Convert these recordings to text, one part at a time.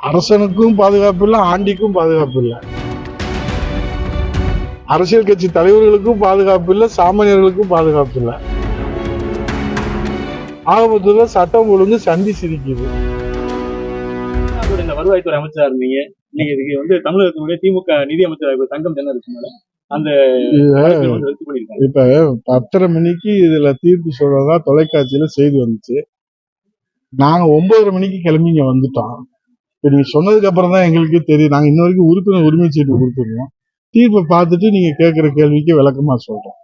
அரசனுக்கும் பாதுகாப்பு இல்லை, ஆண்டிக்கும் பாதுகாப்பு இல்லை, அரசியல் கட்சி தலைவர்களுக்கும் பாதுகாப்பு இல்லை, சாமானியர்களுக்கும் பாதுகாப்பு இல்லை. ஆகமத்துல சட்டம் ஒழுங்கு சந்தி சிரிக்குது. இந்த வருவாய்த்துறை அமைச்சரா இருந்தீங்க, இன்னைக்கு இதுக்கு வந்து தமிழகத்தினுடைய திமுக நிதி அமைச்சர் தங்கம் தென்னரசு அந்த இப்ப 10:30 மணிக்கு இதுல தீர்ப்பு சொல்றதா தொலைக்காட்சியில செய்தி வந்துச்சு. நாங்க 9:30 மணிக்கு கிளம்பி இங்க வந்துட்டோம். இப்ப நீங்க சொன்னதுக்கு அப்புறம் தான் எங்களுக்கு தெரியும். நாங்க இன்ன வரைக்கும் உறுப்பினர் உரிமை சீட்டு கொடுத்துருக்கோம். தீர்ப்பை பார்த்துட்டு நீங்க கேட்கிற கேள்விக்கு விளக்கமா சொல்றோம்.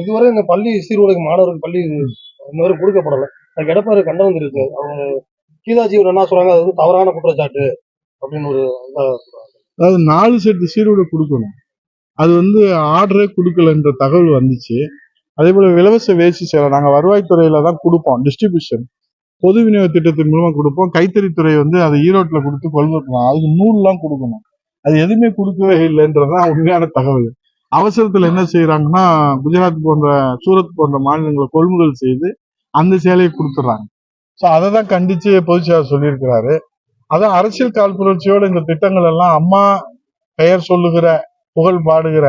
இதுவரை இந்த பள்ளி சீர்குலைக்கு மாணவர்கள் பள்ளி இன்னொரு கொடுக்கப்படல. அதுக்கு எடப்பாடி கண்டனம் இருக்கு. அவங்க கீதாஜி என்ன சொல்றாங்க, அது வந்து தவறான குற்றச்சாட்டு அப்படின்னு ஒரு அதாவது 4 செட்டு சீருடை கொடுக்கணும். அது வந்து ஆர்டரே கொடுக்கலன்ற தகவல் வந்துச்சு. அதே போல இலவச வேஷ்டி சேலை நாங்க வருவாய்த்துறையில தான் கொடுப்போம். டிஸ்ட்ரிபியூஷன் பொது விநியோக திட்டத்தின் மூலமா கொடுப்போம். கைத்தறித்துறை வந்து அதை ஈரோட்டில் கொடுத்து கொள்முதல் பண்ணலாம். அதுக்கு நூல்லாம் கொடுக்கணும். அது எதுவுமே கொடுக்கவே இல்லைன்றதுதான் உண்மையான தகவல். அவசரத்துல என்ன செய்யறாங்கன்னா, குஜராத் போன்ற சூரத் போன்ற மாநிலங்களை கொள்முதல் செய்து அந்த சேலையை கொடுத்துட்றாங்க. ஸோ அதை தான் கண்டிச்சு பொதுச்செயலாளர் சொல்லியிருக்கிறாரு. அதான் அரசியல் காழ்ப்புணர்ச்சியோட இந்த திட்டங்கள் எல்லாம் அம்மா பெயர் சொல்லுகிற, புகழ் பாடுகிற,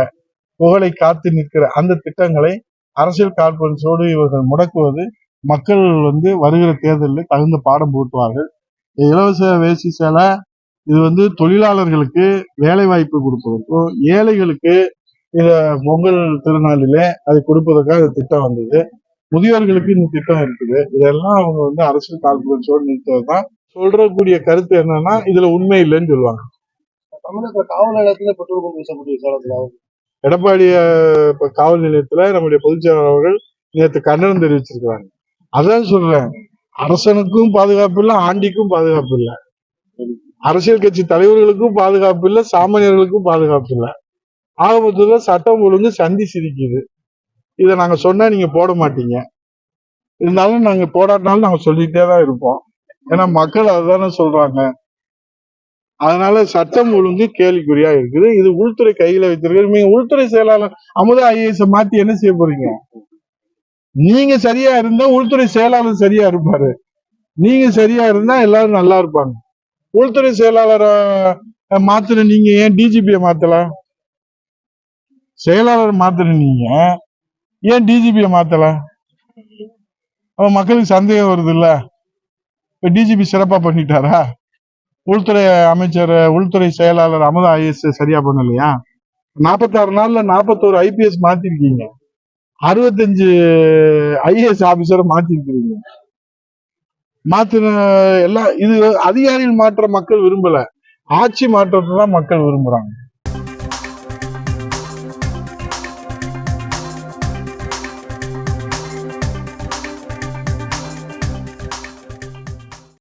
புகழை காத்து நிற்கிற அந்த திட்டங்களை அரசியல் காழ்ப்புணர்ச்சியோடு இவர்கள் முடக்குவது மக்கள் வந்து வருகிற தேர்தலில் தகுந்த பாடம் போட்டுவார்கள். இலவச வேஷ்டி சேலை இது வந்து தொழிலாளர்களுக்கு வேலை வாய்ப்பு கொடுப்பதற்கும், ஏழைகளுக்கு இத பொங்கல் திருநாளிலே அதை கொடுப்பதற்காக இந்த திட்டம் வந்தது. முதியோர்களுக்கு இந்த திட்டம் இருக்குது. இதெல்லாம் அவங்க வந்து அரசியல் காழ்ப்புணர்ச்சியோடு நிறுத்துவதுதான். சொல்றக்கூடிய கருத்து என்னன்னா, இதுல உண்மை இல்லைன்னு சொல்லுவாங்க. தமிழக காவல் நிலையத்துல பெட்ரோல் பங்க் வீசக்கூடிய சேலத்துல எடப்பாடி காவல் நிலையத்துல நம்முடைய பொதுச் செயலாளர் அவர்கள் நேற்று கண்டனம் தெரிவிச்சிருக்கிறாங்க. அதான் சொல்றேன், அரசனுக்கும் பாதுகாப்பு இல்லை, ஆண்டிக்கும் பாதுகாப்பு இல்லை, அரசியல் கட்சி தலைவர்களுக்கும் பாதுகாப்பு இல்லை, சாமானியர்களுக்கும் பாதுகாப்பு இல்லை. ஆகமத்துல சட்டம் ஒழுங்கு சந்தி சிரிக்குது. இதை நாங்க சொன்னா நீங்க போட மாட்டீங்க. இருந்தாலும் நாங்க போடாட்டினாலும் நாங்க சொல்லிட்டே தான் இருப்போம். ஏன்னா மக்கள் அதுதானே சொல்றாங்க. அதனால சட்டம் ஒழுங்கு கேள்விக்குறியா இருக்குது. இது உள்துறை கையில வைத்திருக்க. நீங்க உள்துறை செயலாளர் அமுதா ஐஏஎஸ் மாத்தி என்ன செய்ய போறீங்க? நீங்க சரியா இருந்தா உள்துறை செயலாளர் சரியா இருப்பாரு. நீங்க சரியா இருந்தா எல்லாரும் நல்லா இருப்பாங்க. உள்துறை செயலாளரை மாத்திர நீங்க ஏன் டிஜிபியை மாத்தல? செயலாளர் மாத்திர நீங்க ஏன் டிஜிபியை மாத்தல? மக்களுக்கு சந்தேகம் வருது இல்ல? இப்ப டிஜிபி சிறப்பா பண்ணிட்டாரா? உள்துறை அமைச்சர், உள்துறை செயலாளர் அமுதா ஐஏஎஸ் சரியா பண்ணலையா? 46 நாள்ல 41 ஐபிஎஸ் மாத்திருக்கீங்க, 65 ஐஏஎஸ் ஆபீசரை மாத்திருக்கிறீங்க. மாத்தின எல்லாம் இது அதிகாரிகள் மாற்ற மக்கள் விரும்பல, ஆட்சி மாற்றத்தை தான் மக்கள் விரும்புறாங்க.